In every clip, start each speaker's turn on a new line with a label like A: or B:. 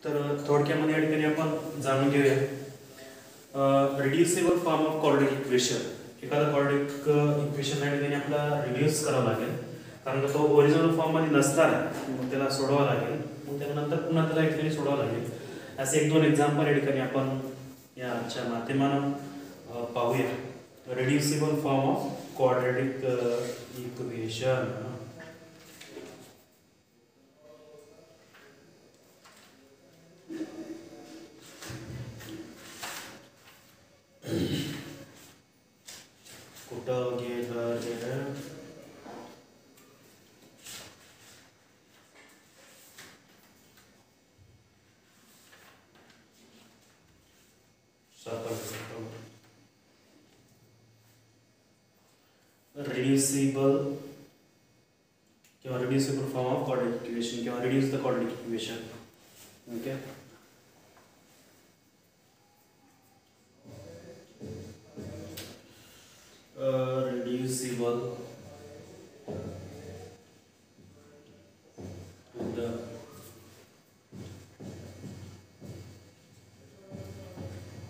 A: तर थोडक्यामध्ये या ठिकाणी आपण जाणून घेऊया रिड्युसिबल फॉर्म ऑफ क्वाड्रॅटिक इक्वेशन. एखादा क्वाड्रॅटिक इक्वेशन या ठिकाणी आपल्याला रिड्यूस करावा लागेल, कारण का तो ओरिजिनल फॉर्ममध्ये नसणार आहे, मग त्याला सोडवावं लागेल, मग त्यानंतर पुन्हा त्याला या ठिकाणी सोडवावं लागेल. असे एक दोन एक्झाम्पल या ठिकाणी आपण याच्या माध्यमानं पाहूया. रिड्युसिबल फॉर्म ऑफ क्वाड्रॅटिक इक्वेशन. कुठं गेलं रिड्युसिबल किंवा रिड्युसिबल फॉर्म ऑफ क्वाड्रॅटिक इक्वेशन किंवा reduce the quadratic equation. Okay, reducible to the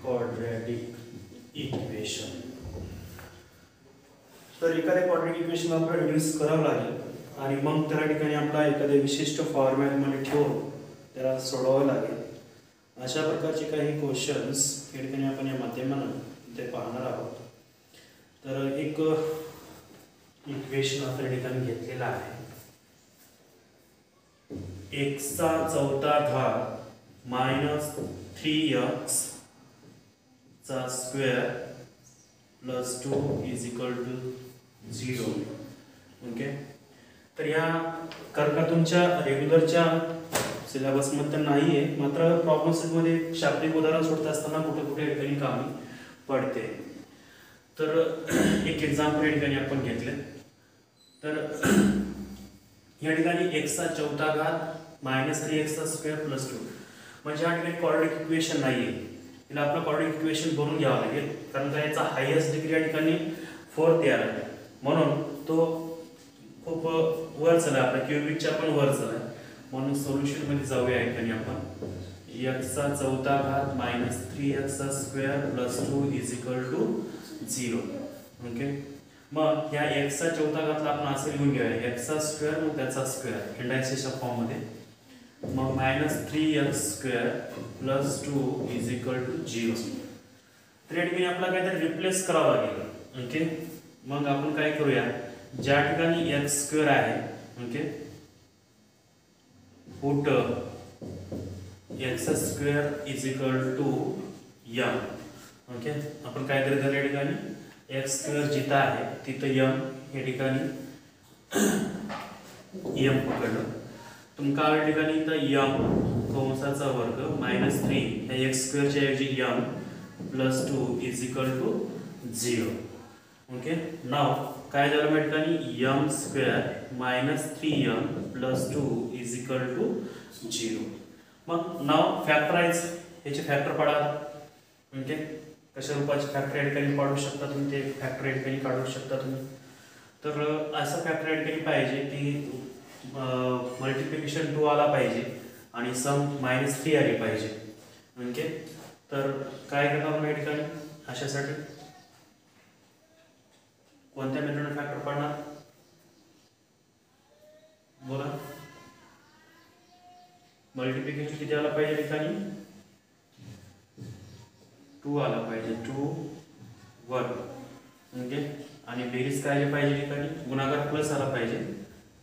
A: quadratic equation. तर एखाद्या क्वाड्रॅटिक इक्वेशन आपल्याला रिड्यूस करावं लागेल आणि मग त्या ठिकाणी आपला एखाद्या विशिष्ट फॉर्मॅटमध्ये ठेवून त्याला सोडवावं लागेल. अशा प्रकारचे काही क्वेश्चन्स या ठिकाणी आपण या माध्यमानं ते पाहणार आहोत. तर एक इक्वेशन आपण या ठिकाणी घेतलेला आहे. एक्सचा चौथा घात मायनस 3x चा square plus 2 is equal to 0. Okay, तर या कारण तुमच्या रेग्युलरच्या सिलेबसमध्ये तर नाही आहे, मात्र प्रॉब्लेम सेटमध्ये शाब्दिक उदाहरण सोडत असताना कुठे कुठे या ठिकाणी कामी पडते. तर एक एक्झाम्पल या ठिकाणी आपण घेतले. तर या ठिकाणी एक्सचा चौथा घात मायनस 3x चा स्क्वेअर प्लस 2 म्हणजे या ठिकाणी क्वाड्रॅटिक इक्वेशन नाही आहे. तिला आपलं क्वाड्रॅटिक इक्वेशन बनवून घ्यावं लागेल, कारण का याचा हायेस्ट डिग्री या ठिकाणी 4 तयार आहे, म्हणून तो खूप वर चला, आपल्या क्यूबिकच्या पण वर चला. म्हणून सोल्युशन मध्ये जाऊया. या ठिकाणी आपण एक्सचा चौथा घात मायनस 3x चा square plus 2 is equal to 0. Okay, मग या एक्सचा चौथा घातला आपण असं लिहून घेऊया, एक्सचा स्क्वेअर मग त्याचा स्क्वेअर इंडायसेसच्या फॉर्म मध्ये, मग minus 3x square plus 2 is equal to 0. तर या ठिकाणी आपल्याला काहीतरी रिप्लेस करावं लागेल. ओके, मग आपण काय करूया, ज्या ठिकाणी x स्क्वेअर आहे, okay, put x square is equal to m. Okay, आपण काय करायचं या ठिकाणी x स्क्वेअर जिथं आहे तिथं m या ठिकाणी m पकडलं. तुमका या ठिकाणी इथं m कंसाचा वर्ग मायनस 3 या x स्क्वेअरच्या ऐवजी m plus 2 is equal to 0. Okay, नाव काय झालं या ठिकाणी m square minus 3m plus 2 is equal to 0. मग नाव फॅक्टराइज, याचे फॅक्टर पाडा. ओके, कशा रूपाचे फॅक्टर या ठिकाणी पाडू शकता तुम्ही, ते फॅक्टर या ठिकाणी काढू शकता तुम्ही. तर असं फॅक्टर या ठिकाणी पाहिजे की मल्टिप्लिकेशन 2 आला पाहिजे आणि सम मायनस 3 आली पाहिजे. ओके, तर काय करणार या ठिकाणी अशासाठी कोणत्या मेथडने फॅक्टर पाडणार बोला. मल्टिप्लिकेशन किती आला पाहिजे या ठिकाणी 2 आला पाहिजे, 2 1. ओके, आणि बेरीज काय आली पाहिजे या ठिकाणी, गुणाकार प्लस आला पाहिजे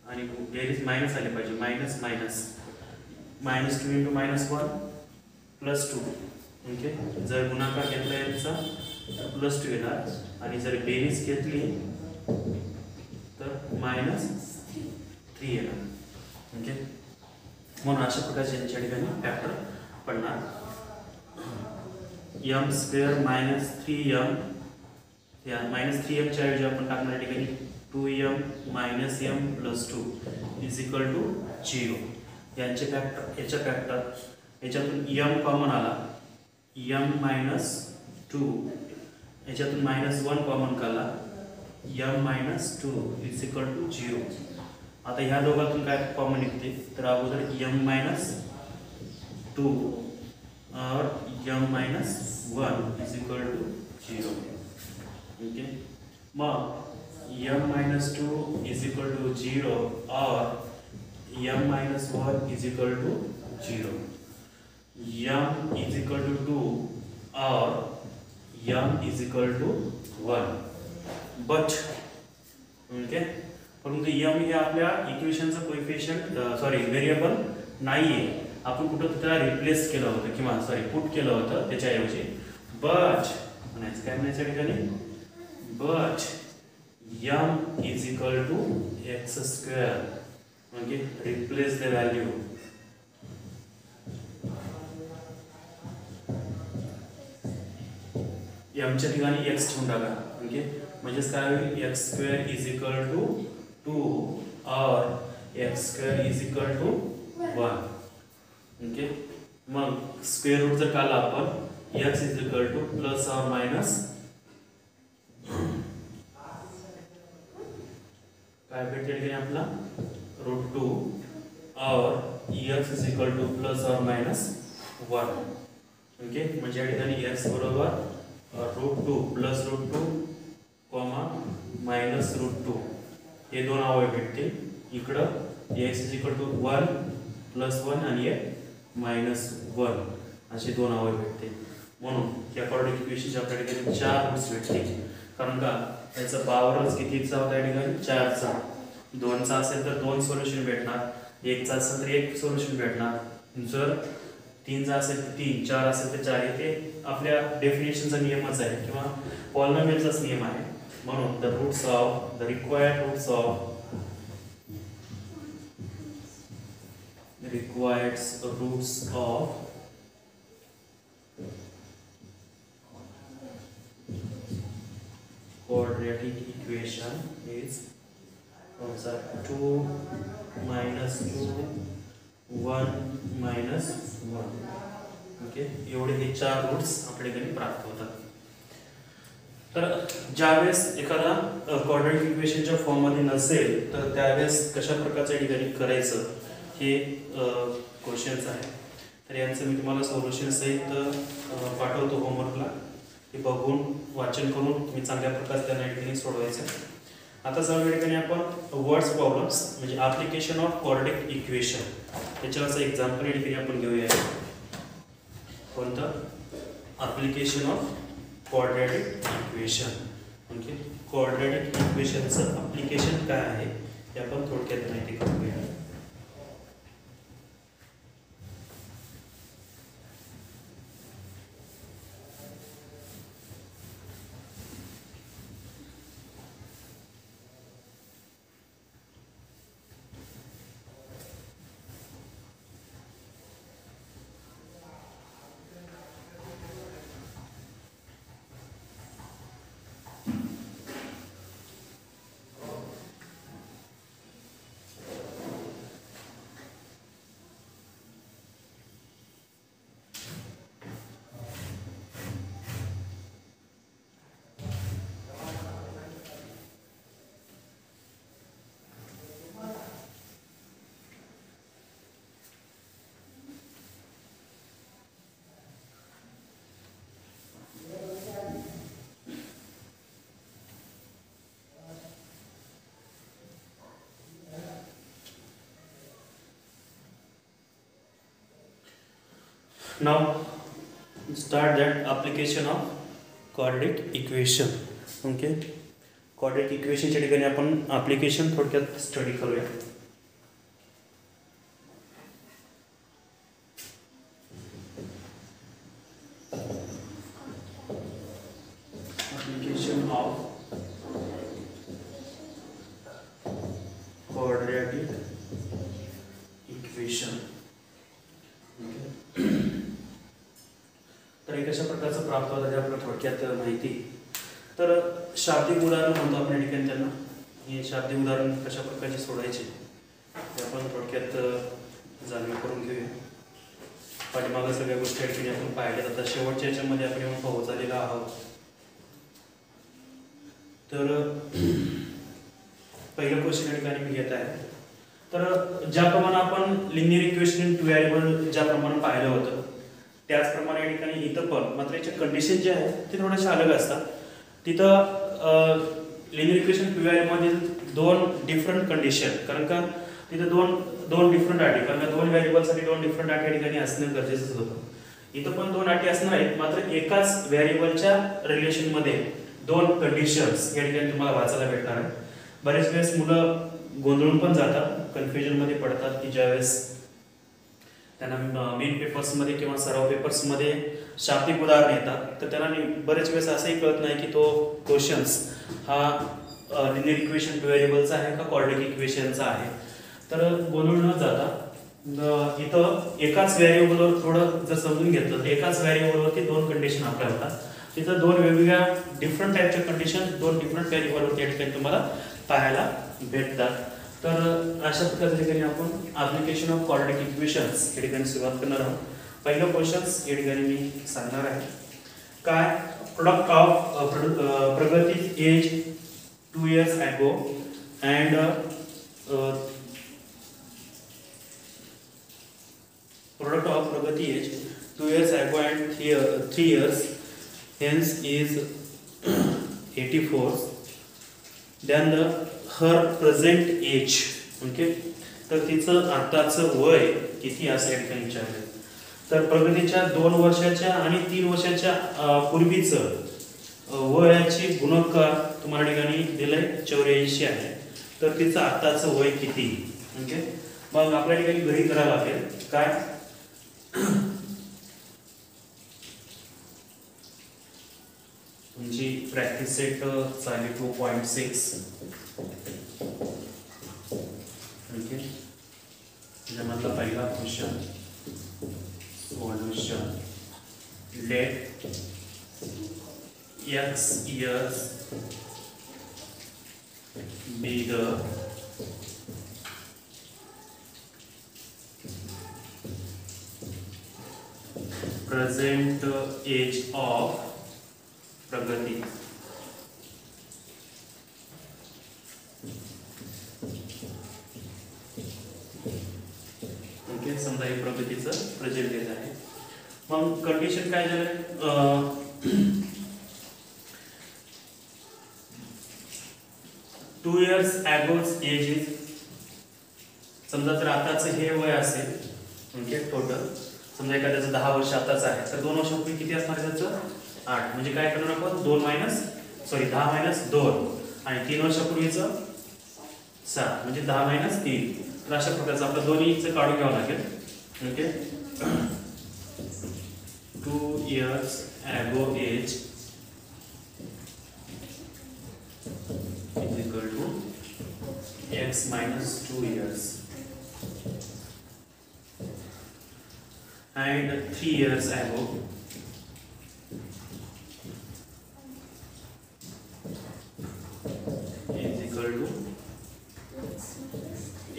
A: आणि बेरीज मायनस आली पाहिजे, minus minus minus 2 into minus 1 plus 2. Okay, जर गुणाकार घेतला यांचा तर प्लस 2 येणार आणि जर बेरीज घेतली तर मायनस 3 येणार. ओके, म्हणून अशा प्रकारचे यांच्या ठिकाणी फॅक्टर पडणार. m स्क्वेअर मायनस 3m, या मायनस 3m च्या ऐवजी आपण टाकणार ठिकाणी 2m minus m plus 2 is equal to 0. यांचे फॅक्टर, याच्या फॅक्टर, याच्यातून m कॉमन आला, m मायनस 2, याच्यातून मायनस 1 कॉमन काढला, m minus 2 is equal to 0. आता ह्या दोघातून काय कॉमन निघते, तर अगोदर m minus 2 or m minus 1 is equal to 0. Okay, mग m minus 2 is equal to 0 or m minus 1 is equal to 0. m is equal to 2 or m is equal to 1. But okay, परंतु m हे आपल्या इक्वेशनचं coefficient sorry variable नाहीये. आपण कुठं त्याला replace केलं होतं किंवा सॉरी पुट केलं होतं त्याच्याऐवजी. बट म्हणायचं काय म्हणायचं ठिकाणी, but m is equal to x square. Okay, replace the value. m च्या ठिकाणी x ठेवून टाका. ओके, म्हणजेच काय होईल, x square is equal to 2 or x square is equal to 1. Okay, मग स्क्वेअर रूट जर काढला आपण x is equal to plus or minus काय भेटेल आपला √2 और x is equal to plus or minus 1. Okay, म्हणजे या ठिकाणी x बरोबर √2 प्लस √2 कॉमा मायनस √2 हे दोन अवयव भेटतील. इकडं x is equal to 1 plus 1 आणि मायनस 1 असे दोन अवयव भेटतील. म्हणून या क्वाड्रॅटिक इक्वेशनच्या आपल्या ठिकाणी 4 रूट्स भेटतील. कारण का याचा पावरच कितीचा होता या ठिकाणी 4चा. 2चा असेल तर 2 सोल्युशन भेटणार, 1चा असेल तर 1 सोल्युशन भेटणार, जर 3चा असेल तर 3, 4 असेल तर 4. हे आपल्या डेफिनेशनचा नियमच आहे किंवा पॉलिनॉमियलचाच नियम आहे. म्हणून the required roots of quadratic equation is 2 minus 2 1 minus 1. Okay, एवढे हे 4 रूट्स आपल्याकडे प्राप्त होतात. तर ज्यावेळेस एखादा क्वाड्रॅटिक इक्वेशनच्या फॉर्म मध्ये नसेल तर त्यावेळेस कशा प्रकारच्या ठिकाणी करायचं हे क्वेश्चन्स आहे. तर यांचं मी तुम्हाला सोल्युशन सहित पाठवतो होमवर्कला. ते बघून वाचन करून तुम्ही चांगल्या प्रकारे त्यांना ठिकाणी सोडवायचं. आता जाऊन ठिकाणी आपण वर्ड्स प्रॉब्लेम्स म्हणजे ॲप्लिकेशन ऑफ क्वाड्रॅटिक इक्वेशन याच्यावरचं एक्झाम्पल या ठिकाणी आपण घेऊया. कोणतं, application of quadratic equation. Okay, quadratic इक्वेशनचं ॲप्लिकेशन काय आहे ते आपण थोडक्यात माहिती करूया. Now start that application of quadratic equation. Okay, quadratic equation च्या ठिकाणी आपण application थोडक्यात स्टडी करूया. Application of quadratic equation. तर एक अशा प्रकारचं प्राप्त होतं ते आपल्याला थोडक्यात माहिती. तर शाब्दिक उदाहरण म्हणतो आपण या ठिकाणी त्यांना. हे शाब्दिक उदाहरण कशा प्रकारचे सोडायचे ते आपण थोडक्यात जाणीव करून घेऊया. पाठीमागं सगळ्या गोष्टी या ठिकाणी आपण पाहिल्या. आता शेवटच्या याच्यामध्ये आपण येऊन पोहोचलेला आहोत. तर पहिलं क्वेश्चन या ठिकाणी मी घेत आहे. तर तर ज्याप्रमाणे आपण लिनियर इक्वेशन इन 2 व्हेरिएबल ज्याप्रमाणे पाहिलं होतं त्याचप्रमाणे या ठिकाणी इथं पण मात्र याचे कंडिशन जे आहे ते थोडेसे अलग असतात. तिथं लिनियर इक्वेशन 2 व्हेरिएबलमध्ये दोन डिफरंट कंडिशन, कारण का तिथं दोन डिफरंट अटी, कारण का दोन व्हेरिएबलसाठी दोन डिफरंट अटी या ठिकाणी असणं गरजेचं होतं. इथं पण दोन अटी असणार आहेत, मात्र एकाच व्हेरिएबलच्या रिलेशन मध्ये दोन कंडिशन्स या ठिकाणी तुम्हाला वाचायला भेटणार आहे. बरेच वेळेस मुलं गोंधळून पण जातात, कन्फ्युजन मध्ये पडतात की ज्यावेळेस त्यांना मेन पेपर्स मध्ये किंवा सराव पेपर्स मध्ये शाब्दिक उदाहरण येतात तर त्यांना बरेच वेळेस असंही कळत नाही की तो क्वेश्चन्स हा लिनियर इक्वेशन 2 व्हेरिएबलचा आहे का क्वाड्रॅटिक इक्वेशनचा आहे. तर गोंधळ न जाता इथं एकाच व्हेरिएबलवर थोडं जर समजून घेतलं तर एकाच व्हेरिएबलवरती दोन कंडिशन आपल्या होतात. तिथं दोन वेगवेगळ्या डिफरंट टाईपच्या कंडिशन दोन डिफरंट व्हेरिएबलवरती या ठिकाणी तुम्हाला पाहायला भेटतात. तर अशा प्रकारे ठिकाणी आपण ॲप्लिकेशन ऑफ क्वाड्रॅटिक इक्वेशन्स या ठिकाणी सुरुवात करणार आहोत. पहिलं क्वेश्चन्स या ठिकाणी मी सांगणार आहे. काय प्रोडक्ट ऑफ प्रगती age 2 years ago and product of Pragati age 2 years ago and 3 years hence is 84. Then her present age, okay, तर तिचं आताचं वय किती असं या ठिकाणी विचारलं. तर प्रगतीच्या 2 वर्षाच्या आणि 3 वर्षाच्या पूर्वीचं वयाची गुणोत्तर तुम्हाला ठिकाणी दिलंय 84 आहे. तर तिचं आताचं वय किती, ओके. मग आपल्या ठिकाणी घरी करावं लागेल काय, तुमची प्रॅक्टिस सेट चालली 2.6, ओके. त्याच्यामधला पहिला question solution. Let x years be the present age of Pragati. Okay, समजा हे प्रगतीचं प्रेझेंट एज आहे. मग कंडिशन काय झालं, 2 years ago's age is, समजा जर आताचं हे वय असेल, ओके, टोटल समजा एखाद्याचं 10 वर्ष आताच आहे तर 2 वर्षापूर्वी किती असणार त्याचं 8, म्हणजे काय करणार आपण 10 मायनस 2 आणि 3 वर्षापूर्वीचं 7 म्हणजे 10 - 3. तर अशा प्रकारचं आपलं दोन्हीचं काढून घ्यावं लागेल, okay. 2 years ago age is equal to x minus 2 years and 3 years ago is equal to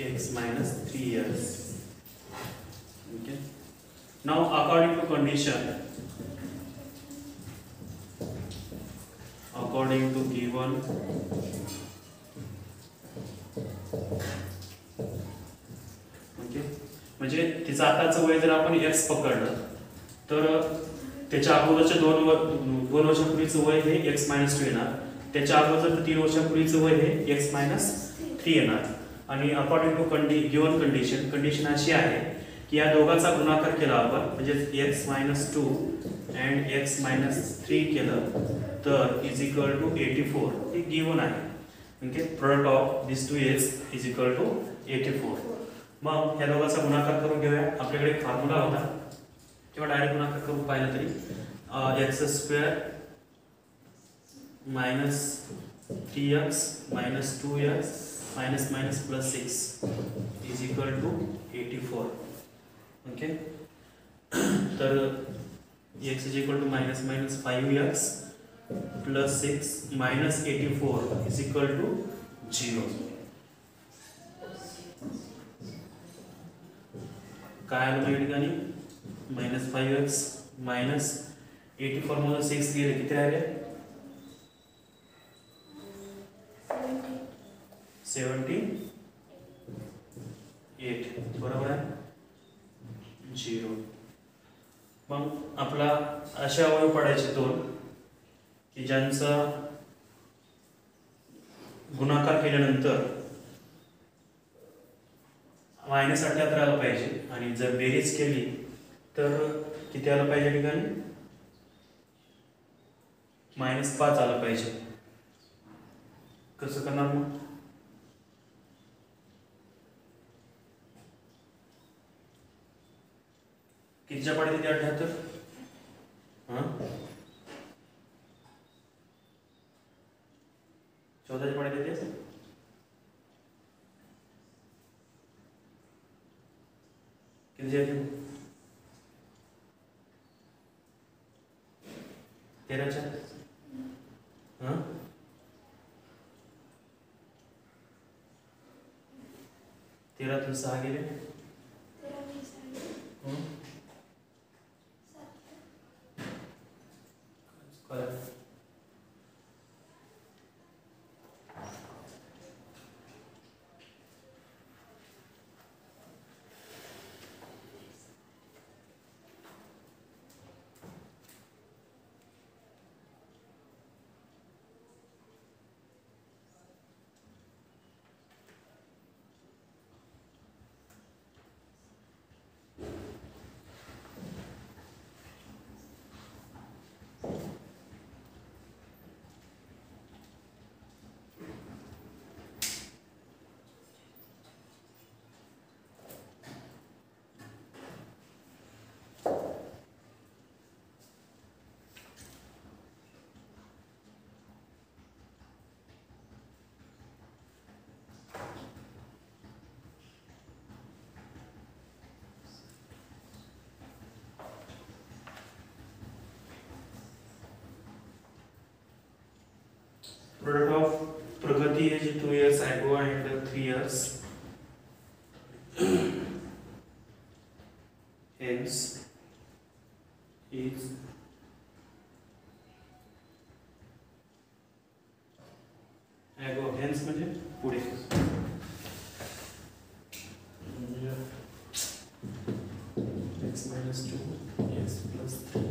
A: x minus 3 years, okay. Now according to condition, according to given म्हणजे तिचं आताचं वय जर आपण x पकडलं तर त्याच्या अगोदरच्या 2 वर्षापूर्वीचं वय हे x - 2 येणार. त्याच्या अगोदर 3 वर्षापूर्वीचं वय हे x - 3 येणार. आणि अकॉर्डिंग टू गिवन कंडिशन अशी आहे की या दोघांचा गुणाकार केला आपण म्हणजे x - 2 and x - 3 केलं तर इज इक्वल टू 84 हे गिवन आहे, okay. Product of this 2 years is equal to 84. मग या दोघांचा गुणाकार करून घेऊया. आपल्याकडे फॉर्म्युला होता किंवा डायरेक्ट गुणाकार करून पाहिलं तरी x² minus 3x minus 2x minus minus plus 6 is equal to 84, okay. तर x is equal to minus minus 5x plus 6 minus 84 is equal to 0. काय आलं या ठिकाणी -5x minus 84 मध्ये 6 गेले किती राहिले 70 8 बरोबर आहे 0. मग आपला असे अवयव पडायचे दोन की ज्यांचा गुणाकार केल्यानंतर -78 आलं पाहिजे आणि जर बेरीज केली तर किती आलं पाहिजे ठिकाणी -5 आलं पाहिजे. कसं करणार मग कितीच्या पाड्यात येते 78 14च्या पाड्यात येते किती येते 13च्या 13 6 गेले Product of Pragati is 2 years ago and 3 years. Hence is ago. Hence म्हणजे पुढे x minus 2 x plus 3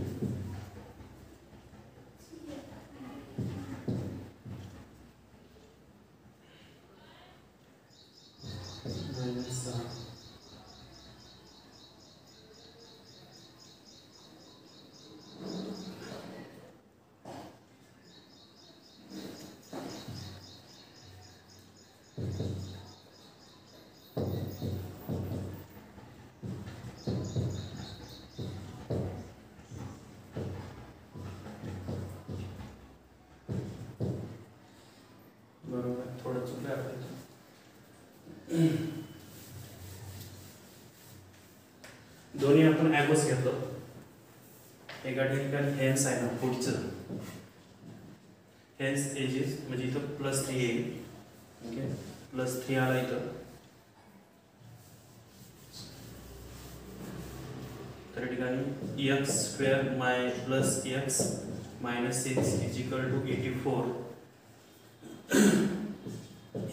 A: दोन्ही आपण ॲगोस घेतो. एका ठिकाणी हेन्स आहे ना पुढचं हेन्स एजेस म्हणजे इथं +3 येईल. ओके +3 आला इथं तर ठिकाणी x² + x - 6 = 84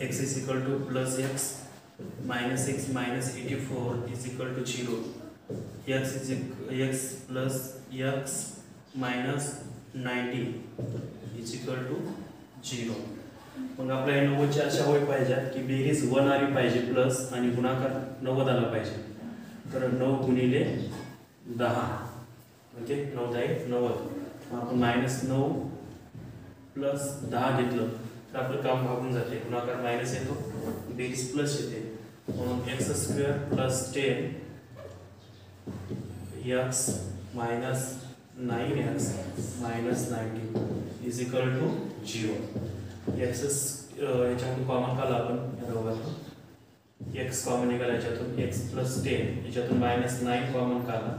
A: x + x - 6 - 84 0 x plus x minus 90 0. मग आपल्या 90ची अशा होय पाहिजे की बेरीज 1 आली पाहिजे प्लस आणि गुणाकार 90 आला पाहिजे. तर 9 गुणिले 10 ओके 9 × 90. आपण -9 प्लस 10 घेतलं तर आपलं काम भागून जाते. गुणाकार मायनस येतो बेरीज प्लस येते म्हणून x² + 10 x minus 9x minus 90 is equal to 0. x याच्यातून कॉमन काढला आपण या दोघांतून x कॉमन निघाला याच्यातून x + 10 याच्यातून -9 कॉमन काढला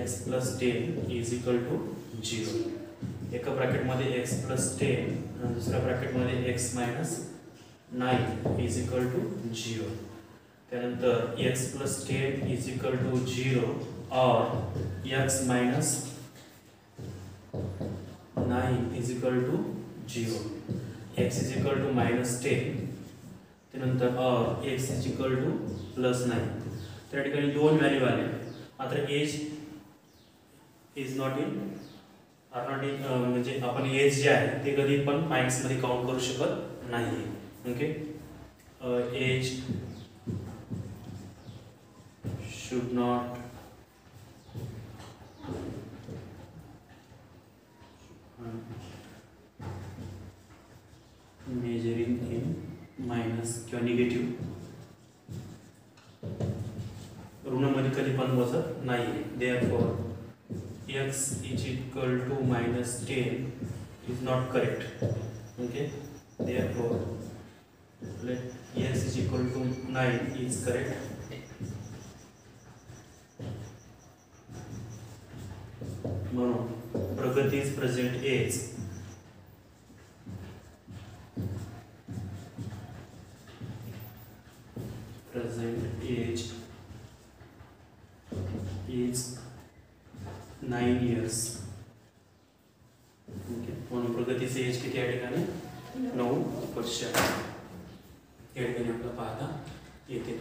A: x + 10 is equal to 0. एका ब्रॅकेटमध्ये x + 10 आणि दुसऱ्या ब्रॅकेटमध्ये x - 9 is equal to 0. त्यानंतर x + 10 is equal to 0 or x minus 9 is equal to 0. x is equal to -10 त्यानंतर एक्स इज इक्वल टू +9. त्या ठिकाणी दोन व्हॅल्यू आले. आता एज इज नॉट इन म्हणजे आपण एज जे आहे ते कधी पण माइंड्समध्ये काउंट करू शकत नाही. Okay, age should not measuring in minus किंवा निगेटिव्ह ऋणामध्ये कधी पण बसत नाही. Therefore x is equal to -10 is not correct. Okay, therefore let x is equal to 9 is correct. म्हणून प्रगती is present age is 9 years. Okay, म्हणून प्रगतीचे एज किती या ठिकाणी 9 वर्ष या ठिकाणी आपल्याला पाहता येते.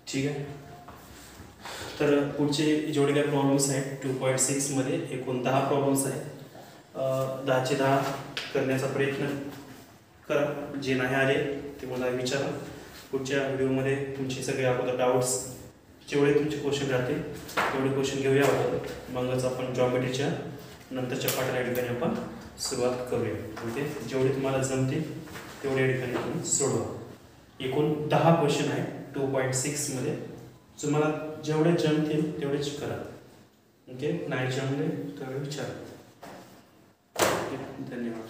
A: ठीक आहे, तर पुढचे जेवढे काही प्रॉब्लेम्स आहेत 2.6 मध्ये एकूण 10 प्रॉब्लेम्स आहेत. 10चे 10 करण्याचा प्रयत्न करा. जे नाही आले ते मला विचारा. पुढच्या व्हिडिओमध्ये तुमचे सगळे अगोदर डाऊट्स जेवढे तुमचे क्वेश्चन राहतील तेवढे क्वेश्चन घेऊया अगोदर, मगच आपण जॉमेट्रीच्या नंतरच्या पाठाला या ठिकाणी आपण सुरुवात करूया. ओके, जेवढे तुम्हाला जमतील तेवढे या ठिकाणी तुम्ही सोडवा. एकूण 10 क्वेश्चन आहे 2.6 मध्ये. तुम्हाला जेवढे जमतील तेवढेच करा. ओके, नाही जमले तर विचारा. ओके, धन्यवाद.